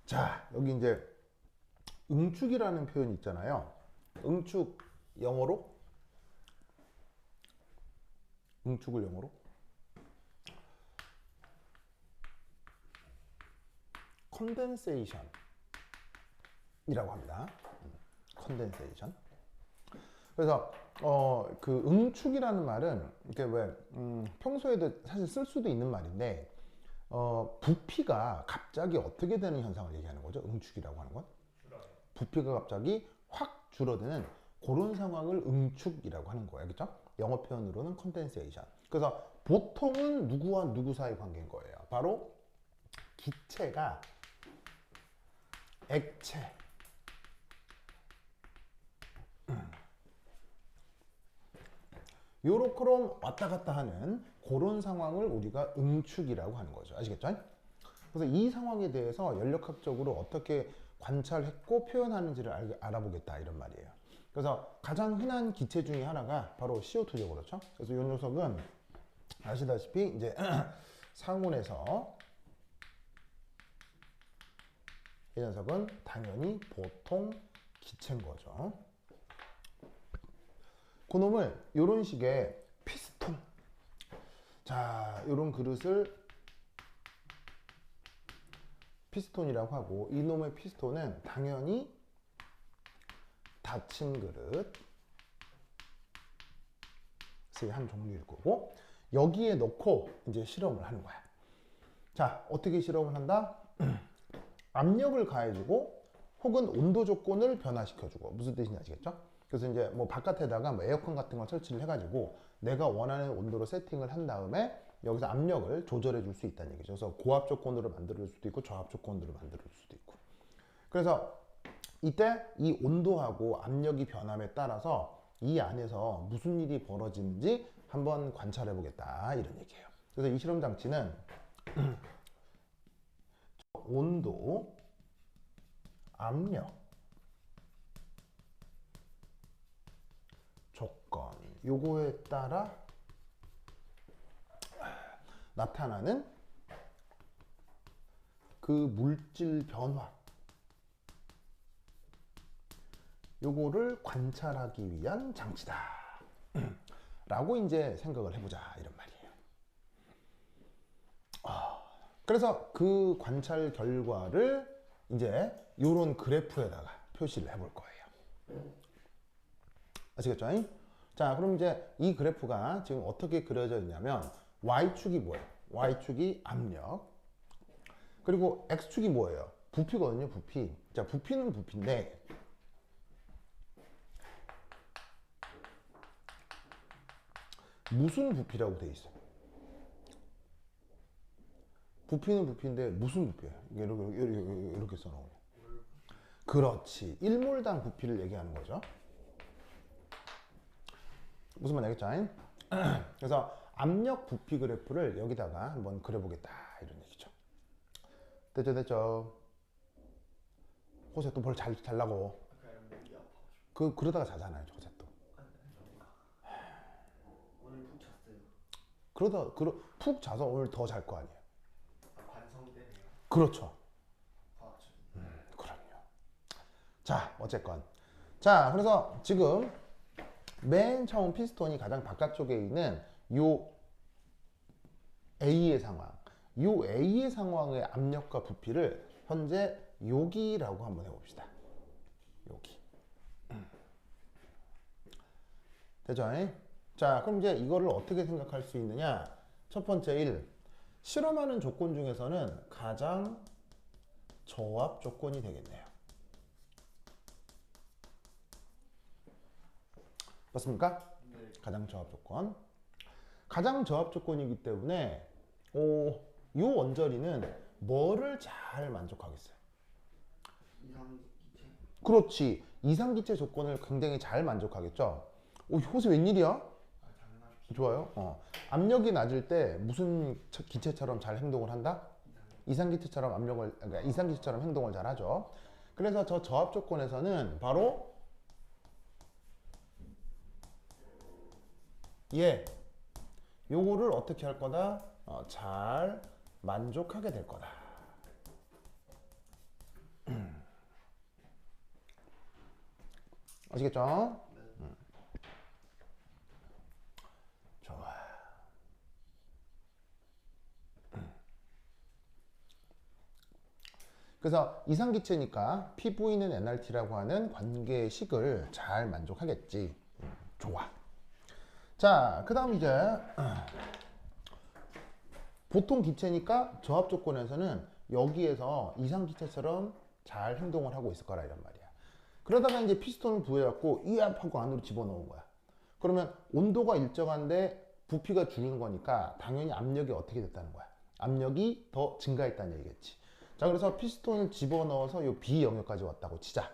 자, 여기 이제 응축이라는 표현이 있잖아요. 응축 영어로 응축을 영어로 컨덴세이션이라고 합니다. 컨덴세이션. 그래서 그 응축이라는 말은 이게 왜 평소에도 사실 쓸 수도 있는 말인데 부피가 갑자기 어떻게 되는 현상을 얘기하는 거죠. 응축이라고 하는 건 부피가 갑자기 확 줄어드는 그런 상황을 응축이라고 하는 거예요. 그렇죠? 영어 표현으로는 컨덴세이션. 그래서 보통은 누구와 누구 사이 관계인 거예요. 바로 기체가 액체 요렇게럼 왔다 갔다 하는 그런 상황을 우리가 응축이라고 하는 거죠. 아시겠죠? 그래서 이 상황에 대해서 연력학적으로 어떻게 관찰했고 표현하는지를 알아보겠다 이런 말이에요. 그래서 가장 흔한 기체 중에 하나가 바로 CO2죠. 그렇죠? 그래서 이 녀석은 아시다시피 이제 상온에서 이 녀석은 당연히 보통 기체인 거죠. 그놈을 이런 식의 피스톤, 자, 이런 그릇을 피스톤이라고 하고, 이놈의 피스톤은 당연히 닫힌 그릇의 한 종류일 거고, 여기에 넣고 이제 실험을 하는 거야. 자, 어떻게 실험을 한다? 압력을 가해주고 혹은 온도 조건을 변화시켜주고. 무슨 뜻인지 아시겠죠? 그래서 이제 뭐 바깥에다가 뭐 에어컨 같은 걸 설치를 해가지고 내가 원하는 온도로 세팅을 한 다음에 여기서 압력을 조절해 줄 수 있다는 얘기죠. 그래서 고압 조건으로 만들어 줄 수도 있고 저압 조건으로 만들어 줄 수도 있고. 그래서 이때 이 온도하고 압력이 변함에 따라서 이 안에서 무슨 일이 벌어지는지 한번 관찰해 보겠다 이런 얘기예요. 그래서 이 실험 장치는 온도, 압력, 조건 요거에 따라 나타나는 그 물질 변화 요거를 관찰하기 위한 장치다 라고 이제 생각을 해보자 이런 말이에요. 그래서 그 관찰 결과를 이제 요런 그래프에다가 표시를 해볼 거예요. 아시겠죠? 자, 그럼 이제 이 그래프가 지금 어떻게 그려져 있냐면 Y축이 뭐예요? Y축이 압력. 그리고 X축이 뭐예요? 부피거든요, 부피. 자, 부피는 부피인데 무슨 부피라고 돼 있어요? 부피는 부피인데 무슨 부피예요? 이렇게 써놓으면. 그렇지. 1몰당 부피를 얘기하는 거죠. 무슨 말 알겠죠? 그래서 압력 부피 그래프를 여기다가 한번 그려보겠다 이런 얘기죠. 됐죠, 됐죠. 호세 또 뭘 잘라고. 그러다가 자잖아요, 호세 또. 오늘 푹 잤어요. 푹 자서 오늘 더 잘 거 아니에요. 관성되네요. 그렇죠. 과학적. 그럼요. 자, 어쨌건. 자, 그래서 지금 맨 처음 피스톤이 가장 바깥쪽에 있는 요 A의 상황. 요 A의 상황의 압력과 부피를 현재 여기라고 한번 해봅시다. 여기. 되죠? 자, 그럼 이제 이거를 어떻게 생각할 수 있느냐? 첫 번째 1. 실험하는 조건 중에서는 가장 저압 조건이 되겠네요. 맞습니까? 네. 가장 저압 조건. 가장 저압 조건이기 때문에 이 원저리는 뭐를 잘 만족하겠어요? 이상기체. 그렇지. 이상기체 조건을 굉장히 잘 만족하겠죠. 호세 웬일이야? 당연하죠. 좋아요. 압력이 낮을 때 무슨 기체처럼 잘 행동을 한다? 이상기체처럼 그러니까 이상기체처럼 행동을 잘 하죠. 그래서 저 저압 조건에서는 바로 요거를 어떻게 할 거다? 잘 만족하게 될 거다. 아시겠죠? 네. 좋아. 그래서 이상기체니까 PV는 nRT라고 하는 관계식을 잘 만족하겠지. 좋아. 자, 그 다음 이제 보통 기체니까 저압 조건에서는 여기에서 이상기체처럼 잘 행동을 하고 있을 거라 이란 말이야. 그러다가 이제 피스톤을 부여잡고 이압하고 안으로 집어넣은 거야. 그러면 온도가 일정한데 부피가 줄는 거니까 당연히 압력이 어떻게 됐다는 거야. 압력이 더 증가했다는 얘기겠지. 자, 그래서 피스톤을 집어넣어서 요 B 영역까지 왔다고 치자.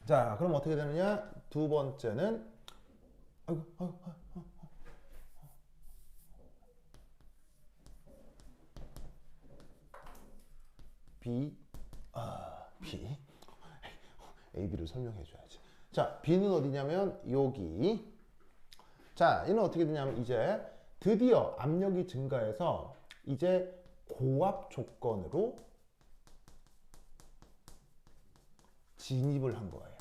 자, 그럼 어떻게 되느냐? 두 번째는 B, B, A, B를 설명해 줘야지. 자, B는 어디냐면 여기. 자, 얘는 어떻게 되냐면 이제 드디어 압력이 증가해서 이제 고압 조건으로 진입을 한 거예요.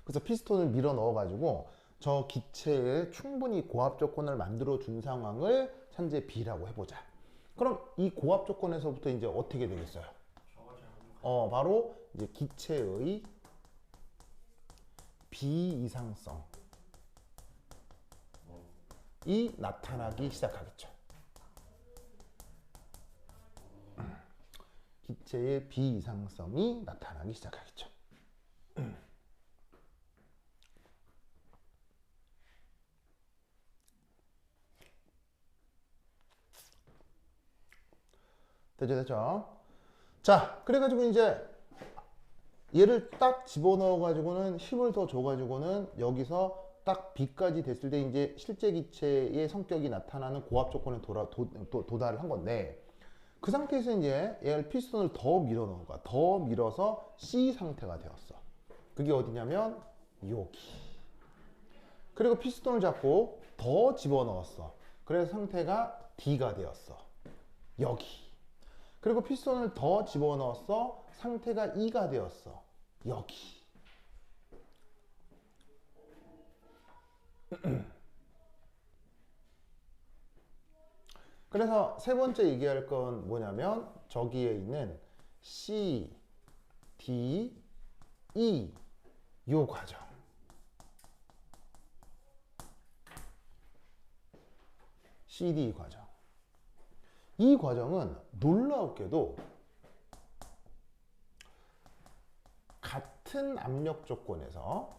그래서 피스톤을 밀어 넣어 가지고 저 기체에 충분히 고압 조건을 만들어 준 상황을 현재 B라고 해보자. 그럼 이 고압 조건에서부터 이제 어떻게 되겠어요? 저걸 잘 모르겠어요. 바로 이제 기체의 비이상성이 나타나기 시작하겠죠. 기체의 비이상성이 나타나기 시작하겠죠. 됐죠? 자, 그래가지고 이제 얘를 딱 집어넣어 가지고는 힘을 더 줘 가지고는 여기서 딱 B까지 됐을 때 이제 실제 기체의 성격이 나타나는 고압 조건에 도달을 한 건데, 그 상태에서 이제 얘를 피스톤을 더 밀어 넣은 거야. 더 밀어서 C 상태가 되었어. 그게 어디냐면 여기. 그리고 피스톤을 잡고 더 집어넣었어. 그래서 상태가 D가 되었어. 여기. 그리고 피스톤을 더 집어넣었어. 상태가 E가 되었어. 여기. 그래서 세 번째 얘기할 건 뭐냐면 저기에 있는 C, D, E 요 과정. CD 과정. 이 과정은 놀라웠게도 같은 압력 조건에서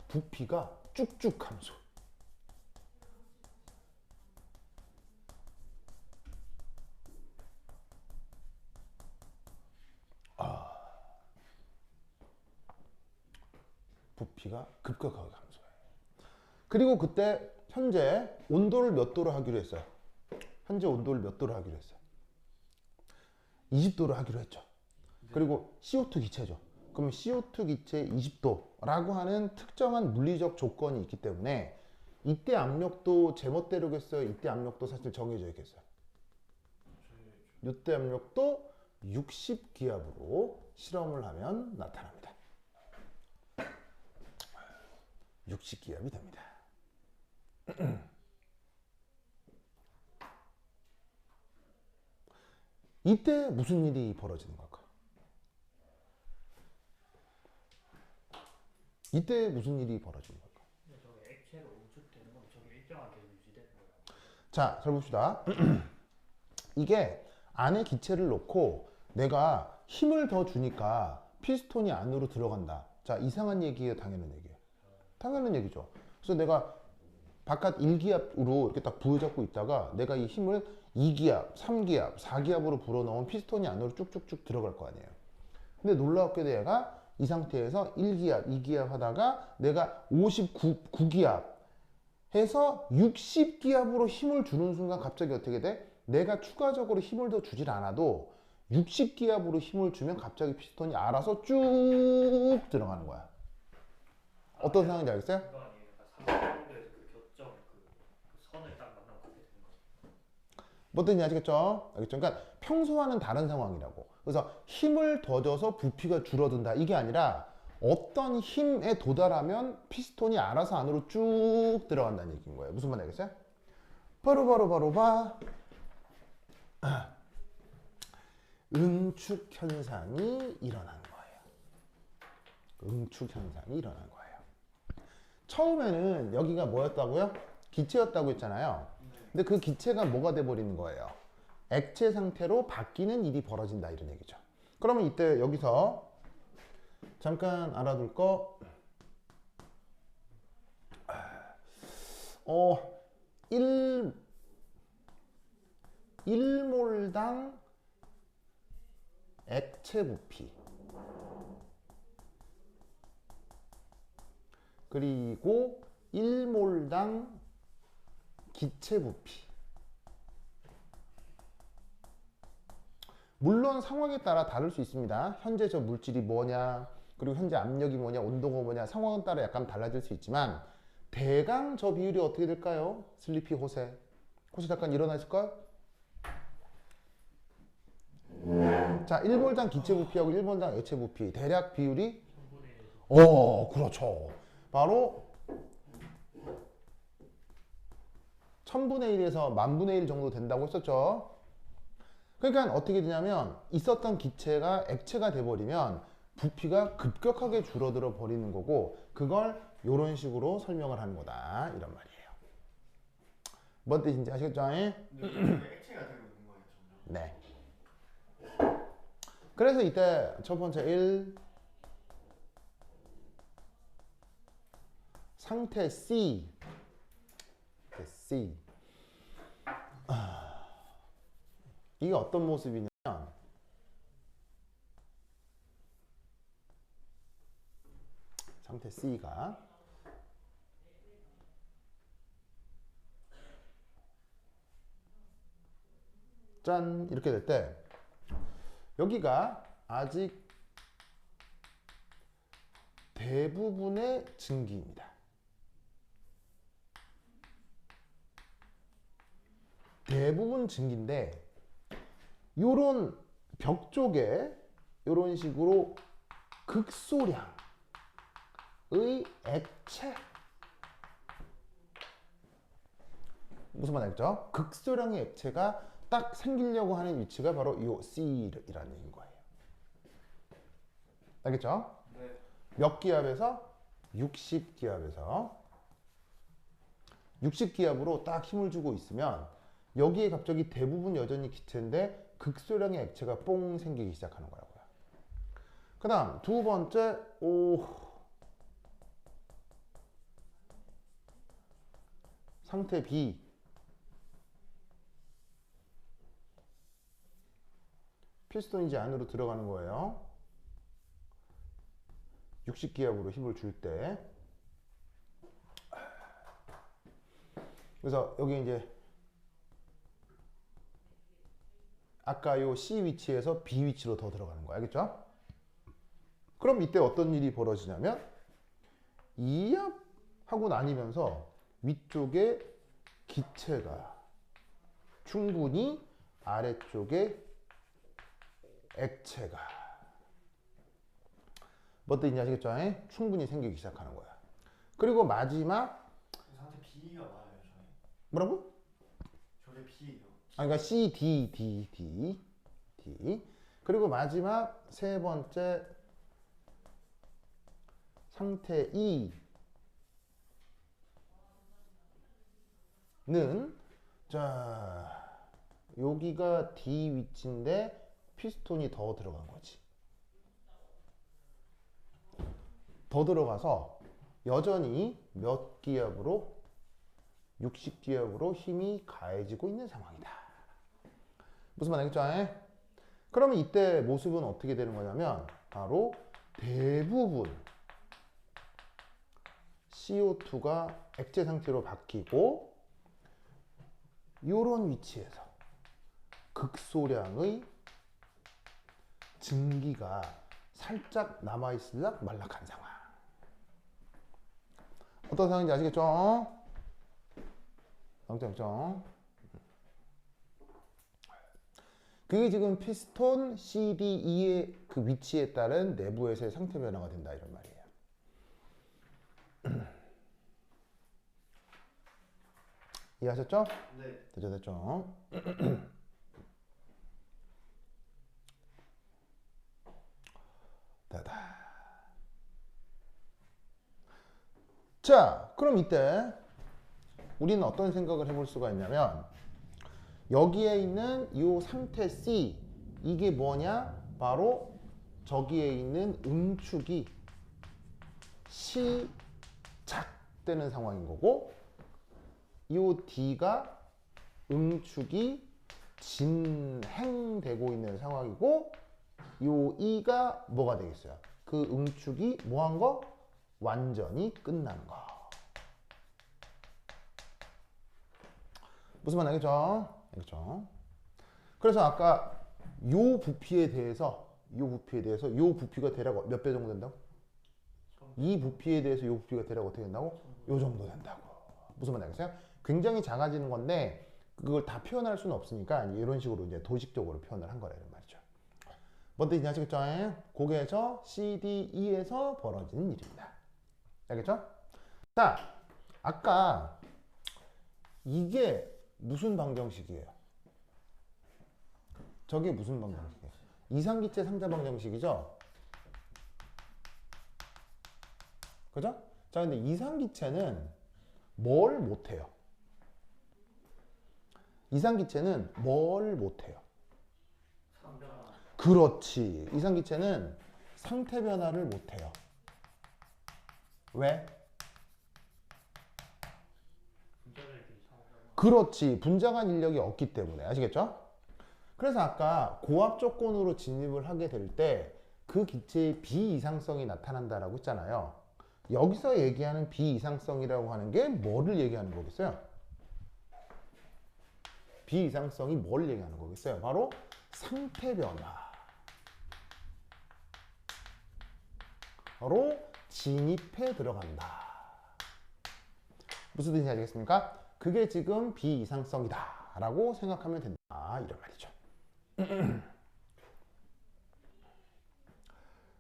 부피가 쭉쭉 감소. 부피가 급격하게 감소해요. 그리고 그때 현재 온도를 몇 도로 하기로 했어요? 현재 온도를 몇 도로 하기로 했어요? 20도로 하기로 했죠. 그리고 CO2 기체죠. 그럼 CO2 기체 20도라고 하는 특정한 물리적 조건이 있기 때문에 이때 압력도 제멋대로겠어요? 이때 압력도 사실 정해져 있겠어요? 이때 압력도 60기압으로 실험을 하면 나타납니다. 60기압이 됩니다. 이때 무슨 일이 벌어지는 걸까? 이때 무슨 일이 벌어지는 걸까? 저게 액체로 우측되는 건 저게 일정하게 유지되는 거예요. 자, 잘 봅시다. 이게 안에 기체를 놓고 내가 힘을 더 주니까 피스톤이 안으로 들어간다. 자, 이상한 얘기예요? 당연한 얘기예요? 당연한 얘기죠. 그래서 내가 바깥 1기압으로 이렇게 딱 부여잡고 있다가 내가 이 힘을 2기압, 3기압, 4기압으로 불어넣으면 피스톤이 안으로 쭉쭉쭉 들어갈 거 아니에요. 근데 놀라웠게도 얘가 이 상태에서 1기압, 2기압 하다가 내가 59기압 해서 60기압으로 힘을 주는 순간 갑자기 어떻게 돼? 내가 추가적으로 힘을 더 주질 않아도 60기압으로 힘을 주면 갑자기 피스톤이 알아서 쭉 들어가는 거야. 어떤 상황인지 알겠어요? 그거 아니에요? 300도에서 그 교점 그 선을 딱 만나면 그렇게 되는 거예요. 뭐 뜻인지 아시겠죠? 알겠죠? 그러니까 평소와는 다른 상황이라고. 그래서 힘을 더 줘서 부피가 줄어든다. 이게 아니라 어떤 힘에 도달하면 피스톤이 알아서 안으로 쭉 들어간다는 얘기인 거예요. 무슨 말 알겠어요? 바로 봐. 응축 현상이 일어난 거예요. 응축 현상이 일어난 거예요. 처음에는 여기가 뭐였다고요? 기체였다고 했잖아요. 근데 그 기체가 뭐가 돼버리는 거예요? 액체 상태로 바뀌는 일이 벌어진다 이런 얘기죠. 그러면 이때 여기서 잠깐 알아둘 거 1몰당 액체 부피 그리고 1몰당 기체 부피. 물론 상황에 따라 다를 수 있습니다. 현재 저 물질이 뭐냐, 그리고 현재 압력이 뭐냐, 온도가 뭐냐, 상황에 따라 약간 달라질 수 있지만 대강 저 비율이 어떻게 될까요? 슬리피 호세. 호세 잠깐 일어나실까요? 자, 1몰당 기체 부피하고 1몰당 액체 부피 대략 비율이 그렇죠. 바로 1000분의 1에서 10,000분의 1 정도 된다고 했었죠. 그러니까 어떻게 되냐면 있었던 기체가 액체가 돼버리면 부피가 급격하게 줄어들어 버리는 거고 그걸 이런 식으로 설명을 하는 거다 이런 말이에요. 뭔 뜻인지 아시겠죠? 액체가 되고 있는 거예요, 점점. 네. 그래서 이때 첫 번째 1 상태 C 이게 어떤 모습이냐면 상태 C가 짠 이렇게 될 때 여기가 아직 대부분의 증기입니다. 대부분 증기인데 요런 벽 쪽에 요런 식으로 극소량의 액체 무슨 말 알겠죠? 극소량의 액체가 딱 생기려고 하는 위치가 바로 이 C라는 얘기인 거예요. 알겠죠? 네. 몇 기압에서? 60기압에서 60기압으로 딱 힘을 주고 있으면 여기에 갑자기 대부분 여전히 기체인데 극소량의 액체가 뽕 생기기 시작하는 거라고요. 그 다음 두 번째 상태 B 피스톤이 이제 안으로 들어가는 거예요. 60기압으로 힘을 줄 때. 그래서 여기 이제 아까 요 C 위치에서 B 위치로 더 들어가는 거 알겠죠? 그럼 이때 어떤 일이 벌어지냐면 이압하고 나뉘면서 위쪽에 기체가 충분히 아래쪽에 액체가 뭐 뜻인지 아시겠죠? 충분히 생기기 시작하는 거야. 그리고 마지막 상태 B가 맞아요, 저희. 뭐라고? 저게 B예요. 그러니까 C, D. 그리고 마지막 세 번째 상태 E는 자 여기가 D 위치인데 피스톤이 더 들어간 거지. 더 들어가서 여전히 몇 기압으로 60기압으로 힘이 가해지고 있는 상황이다. 무슨 말 알겠죠? 그러면 이때 모습은 어떻게 되는 거냐면 바로 대부분 CO2가 액체 상태로 바뀌고 이런 위치에서 극소량의 증기가 살짝 남아있을락 말락한 상황. 어떤 상황인지 아시겠죠? 정정. 그게 지금 피스톤 CDE의 그 위치에 따른 내부에서의 상태 변화가 된다 이런 말이에요. 이해하셨죠? 네. 됐죠? 다다. 자, 그럼 이때 우리는 어떤 생각을 해볼 수가 있냐면 여기에 있는 이 상태 C 이게 뭐냐? 바로 저기에 있는 응축이 시작되는 상황인 거고 이 D가 응축이 진행되고 있는 상황이고 이 E가 뭐가 되겠어요? 그 응축이 뭐한 거? 완전히 끝난 거. 무슨 말 알겠죠? 알겠죠? 그래서 아까 요 부피에 대해서 요 부피가 대략 몇 배 정도 된다고? 이 부피에 대해서 요 부피가 대략 어떻게 된다고? 요 정도 된다고. 무슨 말 알겠어요? 굉장히 작아지는 건데 그걸 다 표현할 수는 없으니까 이런 식으로 이제 도식적으로 표현을 한 거라 이런 말이죠. 뭔 뜻인지 아시겠죠? 고개에서 CDE에서 벌어지는 일입니다. 알겠죠? 자, 아까 이게 무슨 방정식이에요? 저게 무슨 방정식이에요? 이상기체 상자 방정식이죠? 그죠? 자, 근데 이상기체는 뭘 못해요? 이상기체는 뭘 못해요? 그렇지. 이상기체는 상태 변화를 못해요. 왜? 그렇지. 분자간 인력이 없기 때문에. 아시겠죠? 그래서 아까 고압 조건으로 진입을 하게 될 때 그 기체의 비이상성이 나타난다라고 했잖아요. 여기서 얘기하는 비이상성이라고 하는 게 뭐를 얘기하는 거겠어요? 비이상성이 뭘 얘기하는 거겠어요? 바로 상태 변화로 진입해 들어간다. 무슨 뜻인지 알겠습니까? 그게 지금 비이상성이다 라고 생각하면 된다 이런 말이죠.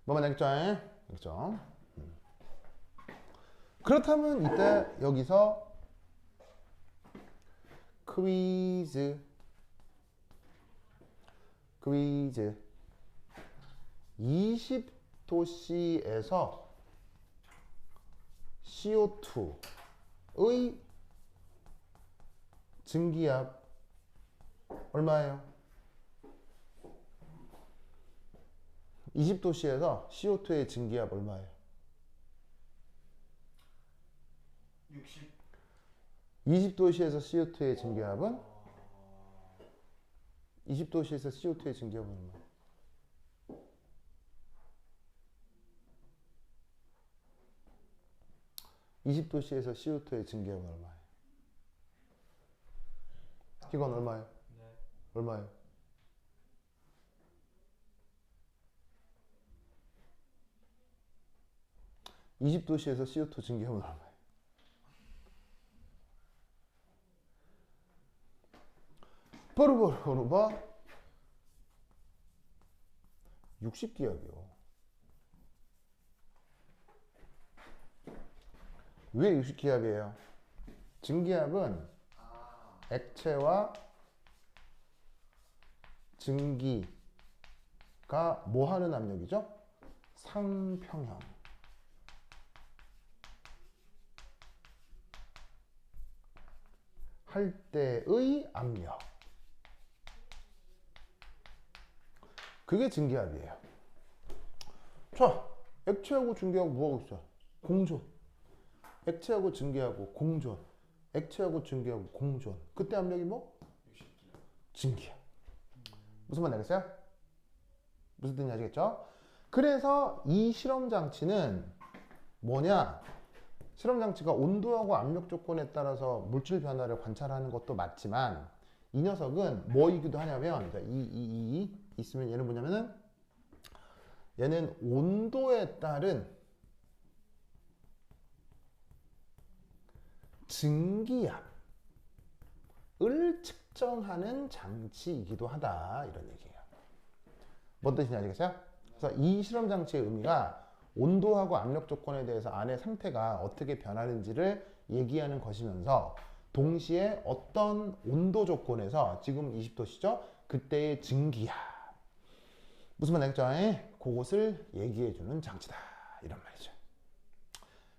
뭐만 알겠죠? 알겠죠? 그렇다면 이때 여기서 퀴즈 20도씨에서 CO2의 증기압 얼마예요? 20도씨에서 CO2의 증기압 얼마예요? 60. 20도씨에서 CO2의 증기압은 20도씨에서 CO2의 증기압은 얼마예요? 20도씨에서 CO2의 증기압은 얼마예요? 이건 얼마예요? 네. 얼마예요? (20도씨에서) CO2 증기압은 얼마예요? 바로 봐 60기압이요. 왜 60기압이에요? 증기압은 액체와 증기가 뭐 하는 압력이죠? 상평형. 할 때의 압력. 그게 증기압이에요. 자, 액체하고 증기하고 뭐하고 있어? 공존. 액체하고 증기하고 공존. 액체하고 증기하고 공존. 그때 압력이 뭐? 60기압. 증기압. 무슨 말 알겠어요? 무슨 뜻인지 아시겠죠? 그래서 이 실험 장치는 뭐냐? 실험 장치가 온도하고 압력 조건에 따라서 물질 변화를 관찰하는 것도 맞지만 이 녀석은 뭐이기도 하냐면 이 있으면 얘는 뭐냐면은 얘는 온도에 따른 증기압을 측 측정하는 장치이기도 하다 이런 얘기예요. 뭔 뜻인지 아시겠어요? 그래서 이 실험 장치의 의미가 온도하고 압력 조건에 대해서 안의 상태가 어떻게 변하는지를 얘기하는 것이면서 동시에 어떤 온도 조건에서 지금 20도시죠? 그때의 증기야. 무슨 말 알겠죠? 그것을 얘기해주는 장치다 이런 말이죠.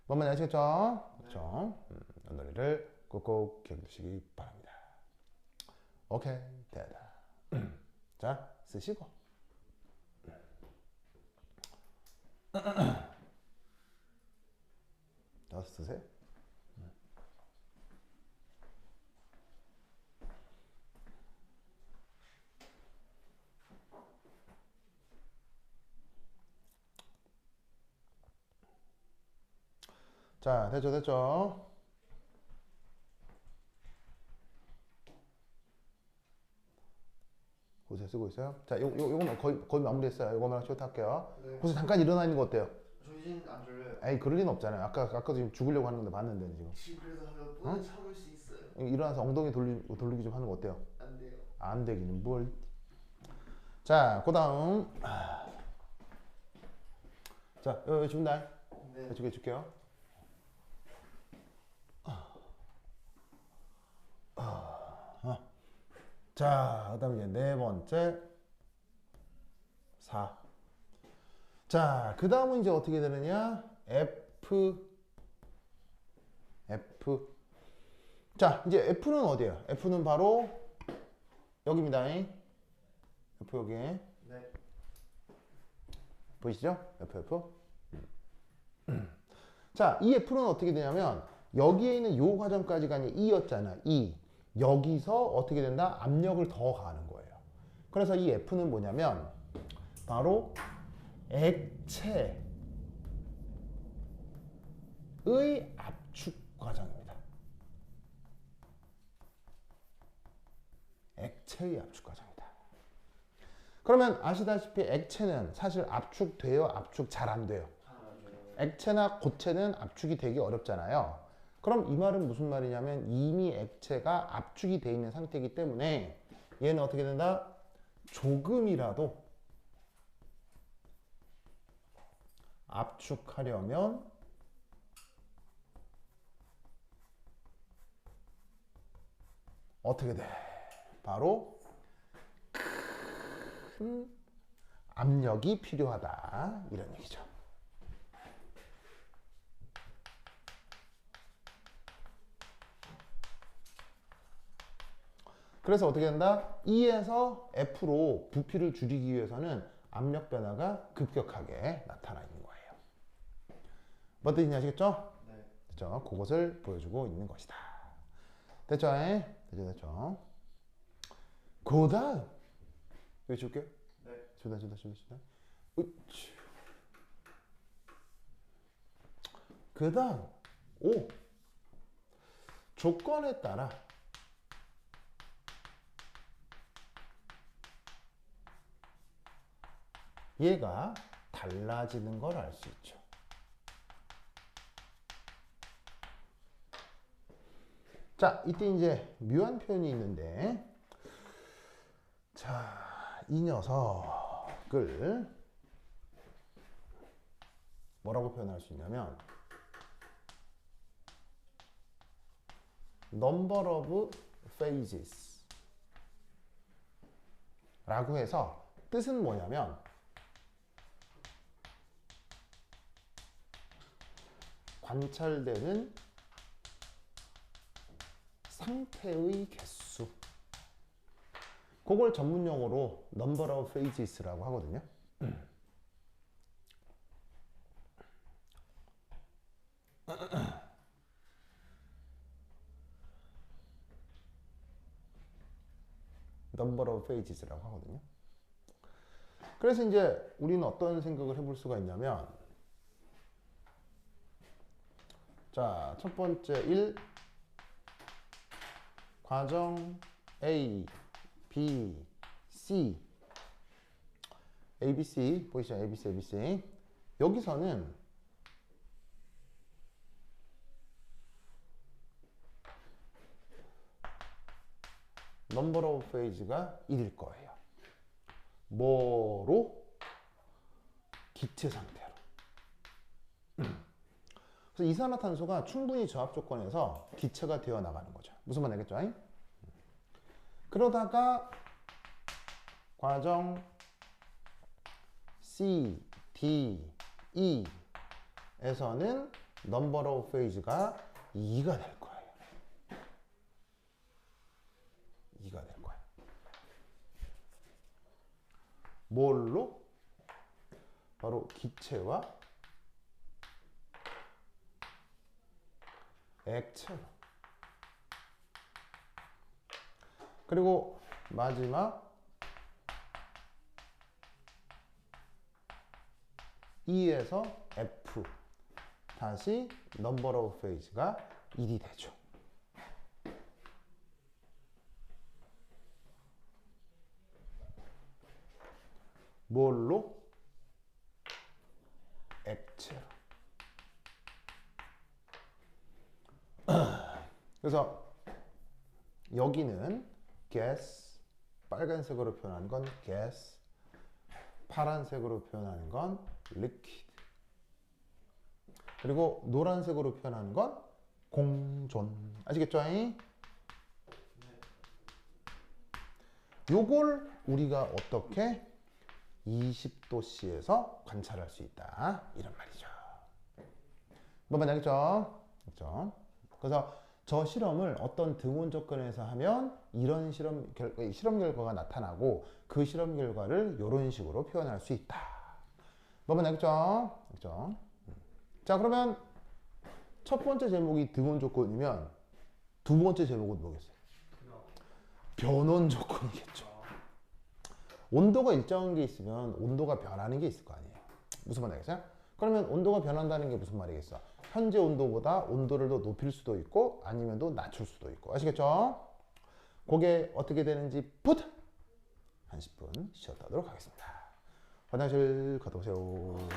뭔 말인지 아시겠죠? 그렇죠? 논리를 꼭꼭 기억해 두시기 바랍니다. 오케이, 됐다. 자, 쓰시고. 여기서 쓰세요. 자, 됐죠, 됐죠? 고세 쓰고 있어요. 자, 요거는 거의 마무리했어요. 요거만 쇼트 할게요. 네. 고세 잠깐 일어나 있는 거 어때요? 저 이제는 안 졸려요. 에이, 그럴 리는 없잖아요. 아까도 지금 죽으려고 하는 건데 봤는데 지금. 지금 그래서 몇 분은 참을 수 있어요. 일어나서 엉덩이 돌리기 좀 하는 거 어때요? 안 돼요. 안 되기는 뭘. 자, 그 다음. 자, 여기 준다. 네. 이쪽에 줄게요. 자, 그 다음에 이제 네 번째. 4. 자, 그 다음은 이제 어떻게 되느냐? F. 자, 이제 F는 어디예요? F는 바로 여기입니다. F 여기. 네. 보이시죠? F. 자, 이 F는 어떻게 되냐면 여기에 있는 요 과정까지가 이제 E였잖아. E. 여기서 어떻게 된다? 압력을 더 가하는 거예요. 그래서 이 F는 뭐냐면 바로 액체의 압축 과정입니다. 액체의 압축 과정이다. 그러면 아시다시피 액체는 사실 압축돼요? 압축 잘 안 돼요? 액체나 고체는 압축이 되기 어렵잖아요. 그럼 이 말은 무슨 말이냐면 이미 액체가 압축이 돼 있는 상태이기 때문에 얘는 어떻게 된다? 조금이라도 압축하려면 어떻게 돼? 바로 큰 압력이 필요하다 이런 얘기죠. 그래서 어떻게 된다? E에서 F로 부피를 줄이기 위해서는 압력 변화가 급격하게 나타나 있는 거예요. 뭔 뜻인지 아시겠죠? 네. 됐죠? 그것을 보여주고 있는 것이다. 됐죠? 됐죠? 그 다음 여기 줄게요. 네. 주다. 으치. 그 다음 조건에 따라 얘가 달라지는 걸 알 수 있죠. 자, 이때 이제 묘한 표현이 있는데, 자, 이 녀석을 뭐라고 표현할 수 있냐면 number of phases 라고 해서 뜻은 뭐냐면 관찰되는 상태의 개수. 그걸 전문 용어로 number of phases라고 하거든요. number of phages라고 하거든요. 그래서 이제 우리는 어떤 생각을 해볼 수가 있냐면, 자, 첫 번째 1 과정 A, B, C ABC 보이시죠? ABC 여기서는 넘버 오브 페이지가 1일 거예요. 뭐로? 기체 상태로. 그래서 이산화탄소가 충분히 저압 조건에서 기체가 되어 나가는 거죠. 무슨 말 알겠죠? 그러다가 과정 C, D, E 에서는 넘버 오브 페이지가 2가 될 거예요. 2가 될 거예요. 뭘로? 바로 기체와 액체로. 그리고 마지막 E에서 F 다시 넘버 오브 페이지가 1이 되죠. 뭘로? 액체로. 그래서 여기는 gas, 빨간색으로 표현하는 건 gas, 파란색으로 표현하는 건 liquid, 그리고 노란색으로 표현하는 건 공존. 아시겠죠? 요걸 우리가 어떻게 20도씨에서 관찰할 수 있다, 이런 말이죠. 뭔가 알겠죠? 그렇죠? 그래서 저 실험을 어떤 등온 조건에서 하면 이런 실험 결과가 나타나고 그 실험 결과를 이런 식으로 표현할 수 있다. 뭔가 알겠죠? 그렇죠? 자, 그러면 첫 번째 제목이 등온 조건이면 두 번째 제목은 뭐겠어요? 변온 조건이겠죠. 온도가 일정한 게 있으면 온도가 변하는 게 있을 거 아니에요. 무슨 말 알겠어요? 그러면 온도가 변한다는 게 무슨 말이겠어? 현재 온도보다 온도를 더 높일 수도 있고 아니면 더 낮출 수도 있고. 아시겠죠? 그게 어떻게 되는지 푸드 한 10분 쉬었다 하도록 하겠습니다. 화장실 갔다 오세요. 좀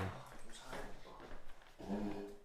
잘했다.